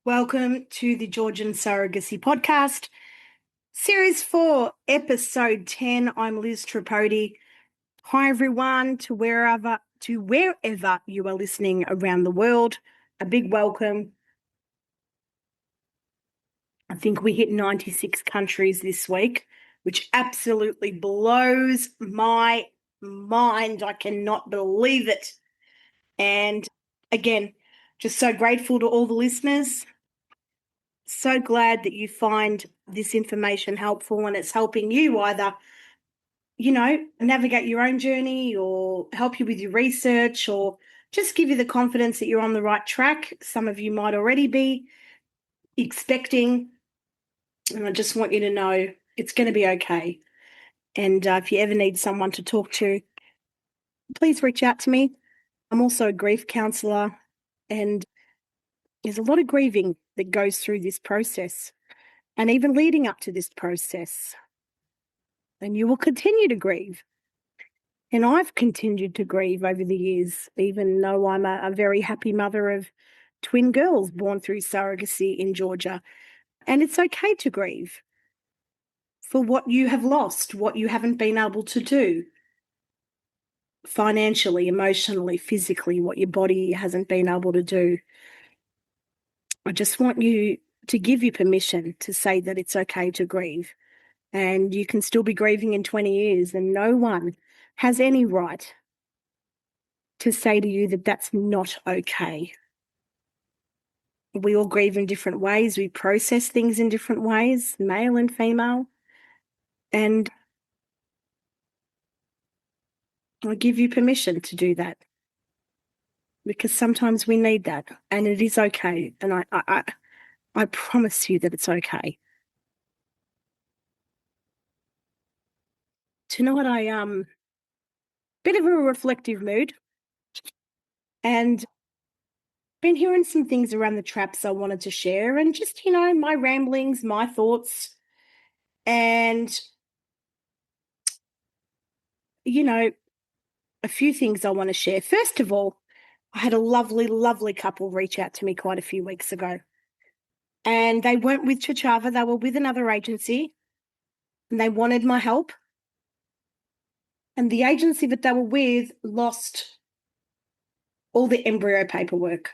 Welcome to the Georgian Surrogacy Podcast, Series 4, Episode 10. I'm Liz Tripodi. Hi, everyone, to wherever you are listening around the world. A big welcome. I think we hit 96 countries this week, which absolutely blows my mind. I cannot believe it. And again, just so grateful to all the listeners. So glad that you find this information helpful and it's helping you either, navigate your own journey or help you with your research or just give you the confidence that you're on the right track. Some of you might already be expecting, and I just want you to know it's going to be okay. And if you ever need someone to talk to, please reach out to me. I'm also a grief counsellor, and there's a lot of grieving that goes through this process. And even leading up to this process. And you will continue to grieve. And I've continued to grieve over the years, even though I'm a very happy mother of twin girls born through surrogacy in Georgia. And it's okay to grieve for what you have lost, what you haven't been able to do financially, emotionally, physically, what your body hasn't been able to do. I just want you to give you permission to say that it's okay to grieve. And you can still be grieving in 20 years, and no one has any right to say to you that that's not okay. We all grieve in different ways. We process things in different ways, male and female. And I give you permission to do that because sometimes we need that, and it is okay. And I promise you that it's okay. Tonight bit of a reflective mood, and been hearing some things around the traps I wanted to share, and just my ramblings, my thoughts, and a few things I want to share. First of all, I had a lovely, lovely couple reach out to me quite a few weeks ago. And they weren't with Chachava, they were with another agency, and they wanted my help. And the agency that they were with lost all the embryo paperwork.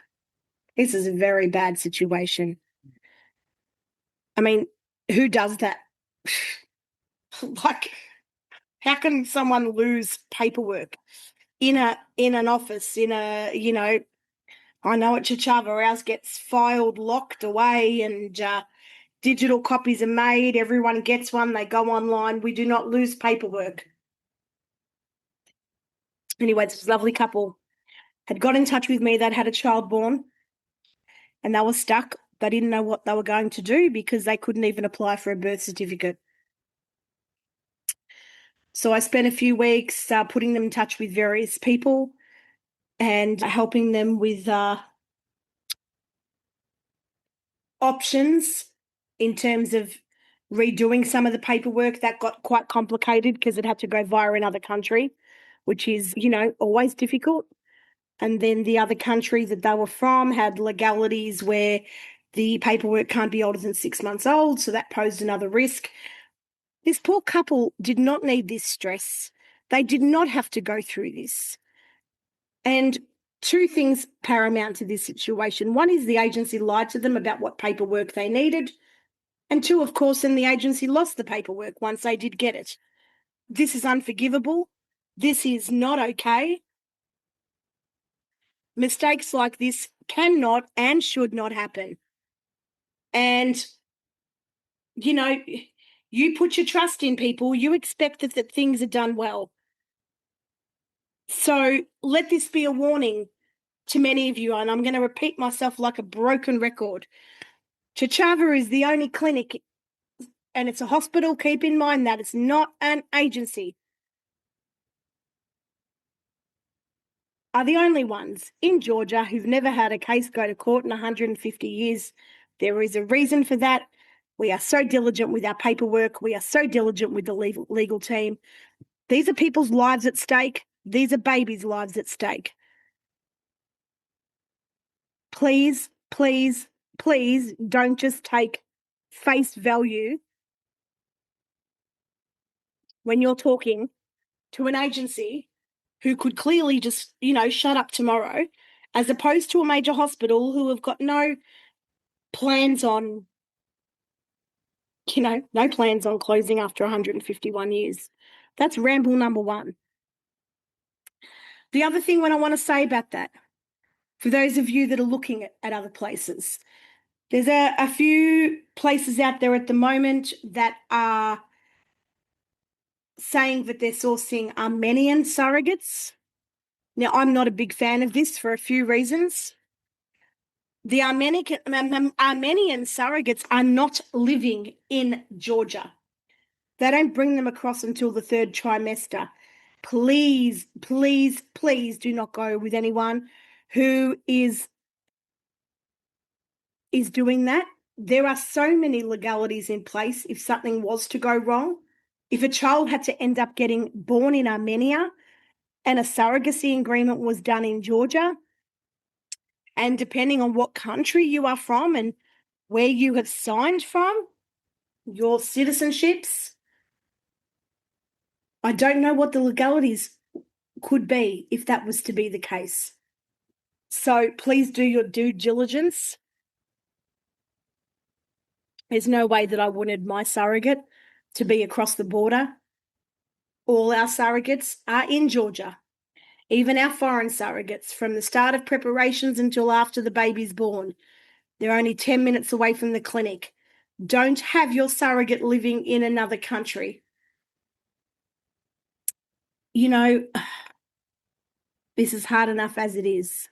This is a very bad situation. I mean, who does that? Like, how can someone lose paperwork in an office, I know at Chachava, ours gets filed, locked away, and digital copies are made. Everyone gets one. They go online. We do not lose paperwork. Anyway, this lovely couple had got in touch with me. They'd had a child born, and they were stuck. They didn't know what they were going to do because they couldn't even apply for a birth certificate. So I spent a few weeks putting them in touch with various people and helping them with options in terms of redoing some of the paperwork. That got quite complicated because it had to go via another country, which is, always difficult. And then the other country that they were from had legalities where the paperwork can't be older than 6 months old, so that posed another risk. This poor couple did not need this stress. They did not have to go through this. And two things paramount to this situation. One is the agency lied to them about what paperwork they needed. And two, of course, then the agency lost the paperwork once they did get it. This is unforgivable. This is not okay. Mistakes like this cannot and should not happen. And, you put your trust in people, you expect that things are done well. So let this be a warning to many of you, and I'm going to repeat myself like a broken record. Chachava is the only clinic, and it's a hospital. Keep in mind that it's not an agency. Are the only ones in Georgia who've never had a case go to court in 150 years. There is a reason for that. We are so diligent with our paperwork. We are so diligent with the legal team. These are people's lives at stake. These are babies' lives at stake. Please, please, please don't just take face value when you're talking to an agency who could clearly just, shut up tomorrow, as opposed to a major hospital who have got no plans on, no plans on closing after 151 years. That's ramble number one. The other thing what I want to say about that, for those of you that are looking at other places, there's a few places out there at the moment that are saying that they're sourcing Armenian surrogates. Now, I'm not a big fan of this for a few reasons. The Armenian surrogates are not living in Georgia. They don't bring them across until the third trimester. Please, please, please do not go with anyone who is doing that. There are so many legalities in place if something was to go wrong. If a child had to end up getting born in Armenia and a surrogacy agreement was done in Georgia, and depending on what country you are from and where you have signed from, your citizenships, I don't know what the legalities could be if that was to be the case. So please do your due diligence. There's no way that I wanted my surrogate to be across the border. All our surrogates are in Georgia, even our foreign surrogates, from the start of preparations until after the baby's born. They're only 10 minutes away from the clinic. Don't have your surrogate living in another country. This is hard enough as it is.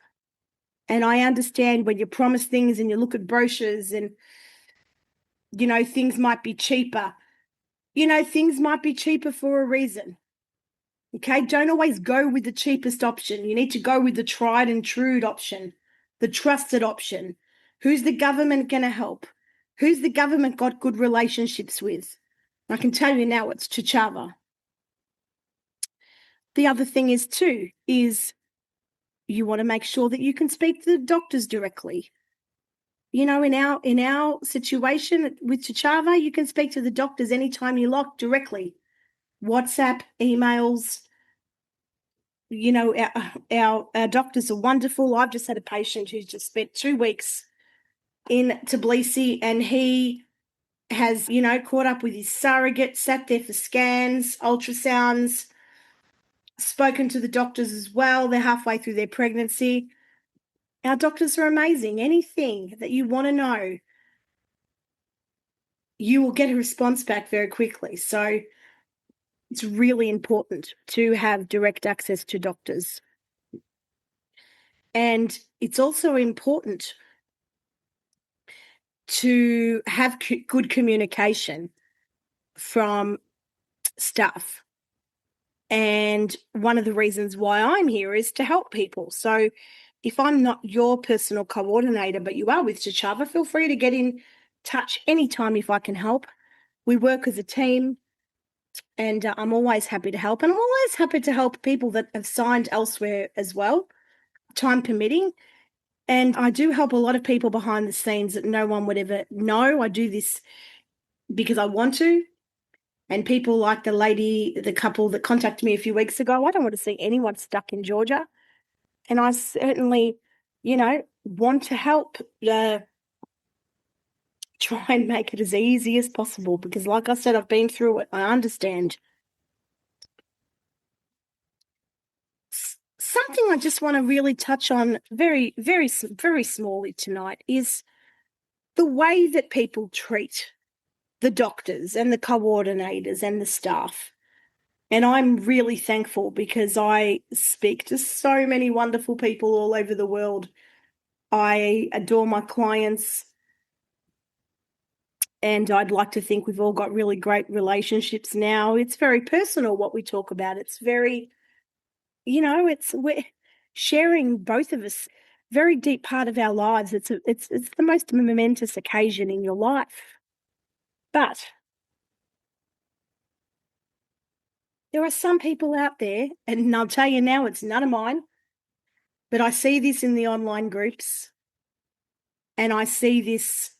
And I understand when you promise things and you look at brochures and, things might be cheaper. Things might be cheaper for a reason. Okay, don't always go with the cheapest option. You need to go with the tried and true option, the trusted option. Who's the government going to help? Who's the government got good relationships with? I can tell you now it's Chichava. The other thing is you want to make sure that you can speak to the doctors directly. In our situation with Chichava, you can speak to the doctors anytime you like directly. WhatsApp, emails. Our doctors are wonderful. I've just had a patient who's just spent 2 weeks in Tbilisi, and he has, caught up with his surrogate, sat there for scans, ultrasounds, spoken to the doctors as well. They're halfway through their pregnancy. Our doctors are amazing. Anything that you want to know, you will get a response back very quickly. So it's really important to have direct access to doctors. And it's also important to have good communication from staff. And one of the reasons why I'm here is to help people. So if I'm not your personal coordinator, but you are with Chichava, feel free to get in touch anytime if I can help. We work as a team, and I'm always happy to help. And I'm always happy to help people that have signed elsewhere as well, time permitting. And I do help a lot of people behind the scenes that no one would ever know. I do this because I want to. And people like the couple that contacted me a few weeks ago, I don't want to see anyone stuck in Georgia. And I certainly, want to help try and make it as easy as possible because, like I said, I've been through it. I understand. Something I just want to really touch on very, very, very smallly tonight is the way that people treat the doctors and the coordinators and the staff. And I'm really thankful because I speak to so many wonderful people all over the world. I adore my clients, and I'd like to think we've all got really great relationships now. It's very personal what we talk about. It's very, we're sharing, both of us, very deep part of our lives. It's the most momentous occasion in your life. But there are some people out there, and I'll tell you now, it's none of mine, but I see this in the online groups. and I see this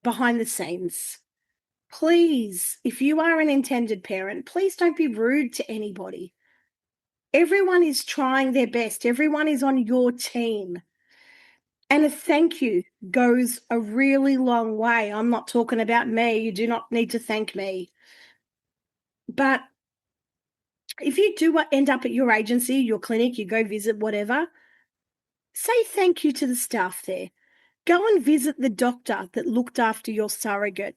behind the scenes. Please, if you are an intended parent, please don't be rude to anybody. Everyone is trying their best. Everyone is on your team. And a thank you goes a really long way. I'm not talking about me. You do not need to thank me. But if you do end up at your agency, your clinic, you go visit, whatever, say thank you to the staff there. Go and visit the doctor that looked after your surrogate.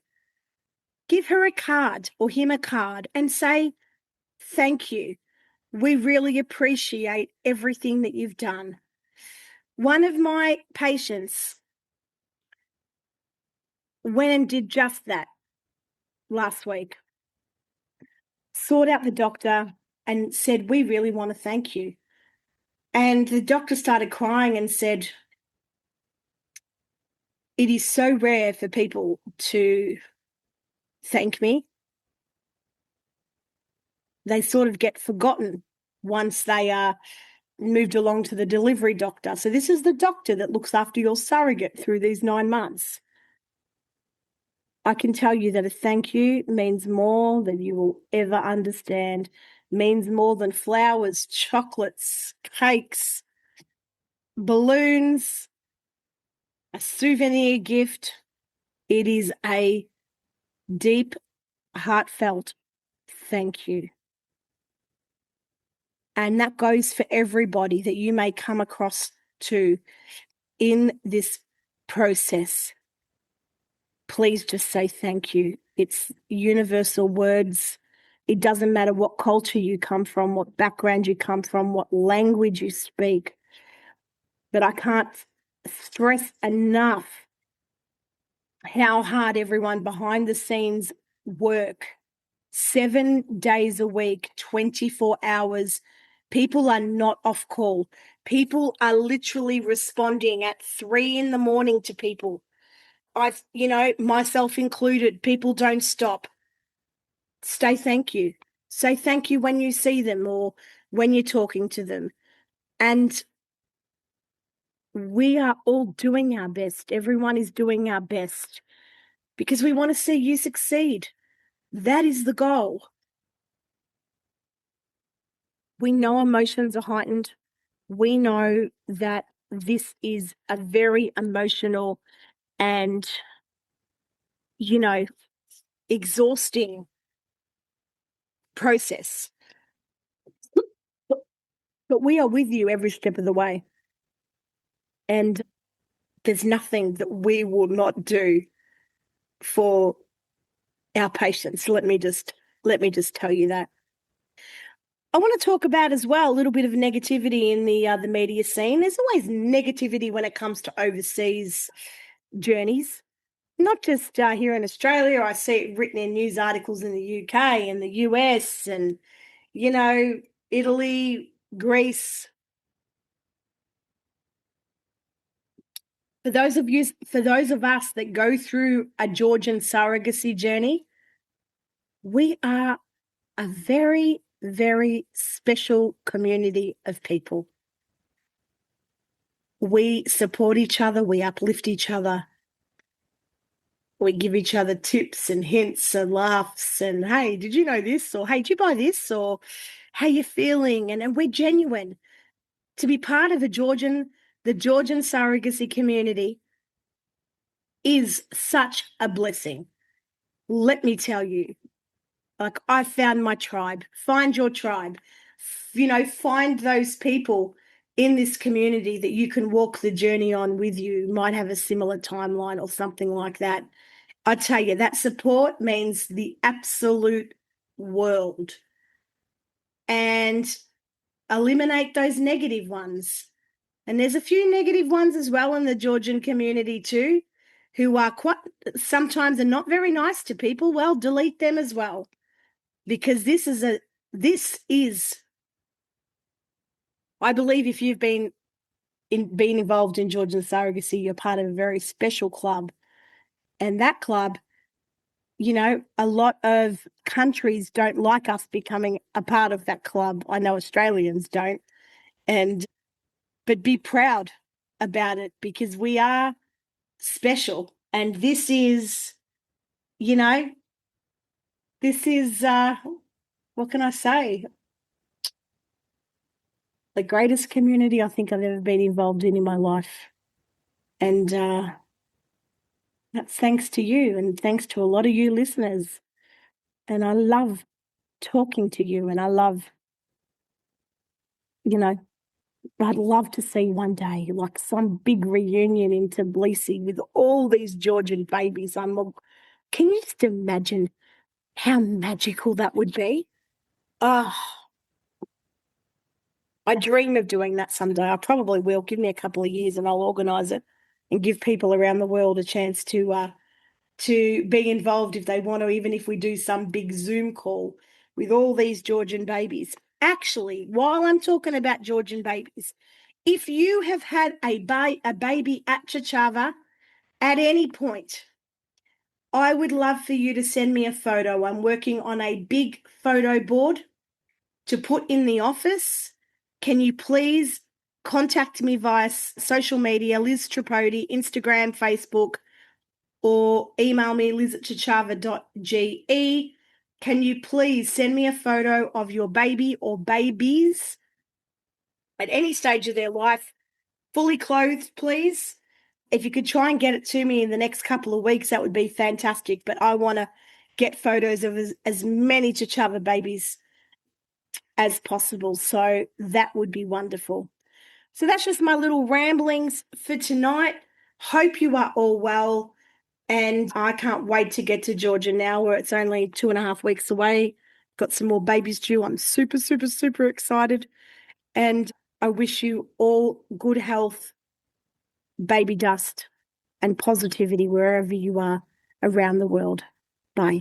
Give her a card or him a card and say thank you. We really appreciate everything that you've done. One of my patients went and did just that last week. Sought out the doctor and said, we really want to thank you. And the doctor started crying and said, it is so rare for people to thank me. They sort of get forgotten once they are moved along to the delivery doctor. So this is the doctor that looks after your surrogate through these 9 months. I can tell you that a thank you means more than you will ever understand, means more than flowers, chocolates, cakes, balloons, a souvenir gift. It is a deep, heartfelt thank you. And that goes for everybody that you may come across to in this process. Please just say thank you. It's universal words. It doesn't matter what culture you come from, what background you come from, what language you speak. But I can't stress enough how hard everyone behind the scenes work. 7 days a week, 24 hours. People are not off call. People are literally responding at 3 a.m. to people. Myself included, people don't stop. Say thank you. Say thank you when you see them or when you're talking to them. And we are all doing our best. Everyone is doing our best because we want to see you succeed. That is the goal. We know emotions are heightened. We know that this is a very emotional and, exhausting process. But we are with you every step of the way. And there's nothing that we will not do for our patients. Let me just tell you that. I want to talk about as well a little bit of negativity in the media scene. There's always negativity when it comes to overseas journeys, not just here in Australia. I see it written in news articles in the UK and the US and, Italy, Greece. For those of us that go through a Georgian surrogacy journey, we are a very, very special community of people. We support each other, we uplift each other, we give each other tips and hints and laughs and, hey, did you know this? Or, hey, did you buy this? Or, how you feeling? And we're genuine. To be part of the Georgian surrogacy community is such a blessing. Let me tell you, like, I found my tribe. Find your tribe. Find those people in this community that you can walk the journey on with you, might have a similar timeline or something like that. I tell you, that support means the absolute world. And eliminate those negative ones. And there's a few negative ones as well in the Georgian community too, who are sometimes are not very nice to people. Well, delete them as well. Because this is, I believe, if you've been involved in Georgian surrogacy, you're part of a very special club. And that club, a lot of countries don't like us becoming a part of that club. I know Australians don't. But be proud about it because we are special. And this is, what can I say? The greatest community I think I've ever been involved in my life. And that's thanks to you and thanks to a lot of you listeners. And I love talking to you, and I love, I'd love to see one day like some big reunion in Tbilisi with all these Georgian babies. Can you just imagine how magical that would be? Oh, I dream of doing that someday. I probably will. Give me a couple of years and I'll organise it and give people around the world a chance to be involved if they want to, even if we do some big Zoom call with all these Georgian babies. Actually, while I'm talking about Georgian babies, if you have had a baby at Chachava at any point, I would love for you to send me a photo. I'm working on a big photo board to put in the office. Can you please contact me via social media, Liz Tripodi, Instagram, Facebook, or email me, liz@chachava.ge. Can you please send me a photo of your baby or babies at any stage of their life, fully clothed, please? If you could try and get it to me in the next couple of weeks, that would be fantastic. But I want to get photos of as many Chachava babies as possible. So that would be wonderful. So that's just my little ramblings for tonight. Hope you are all well. And I can't wait to get to Georgia now, where it's only 2.5 weeks away. Got some more babies due. I'm super, super, super excited. And I wish you all good health, baby dust, and positivity wherever you are around the world. Bye.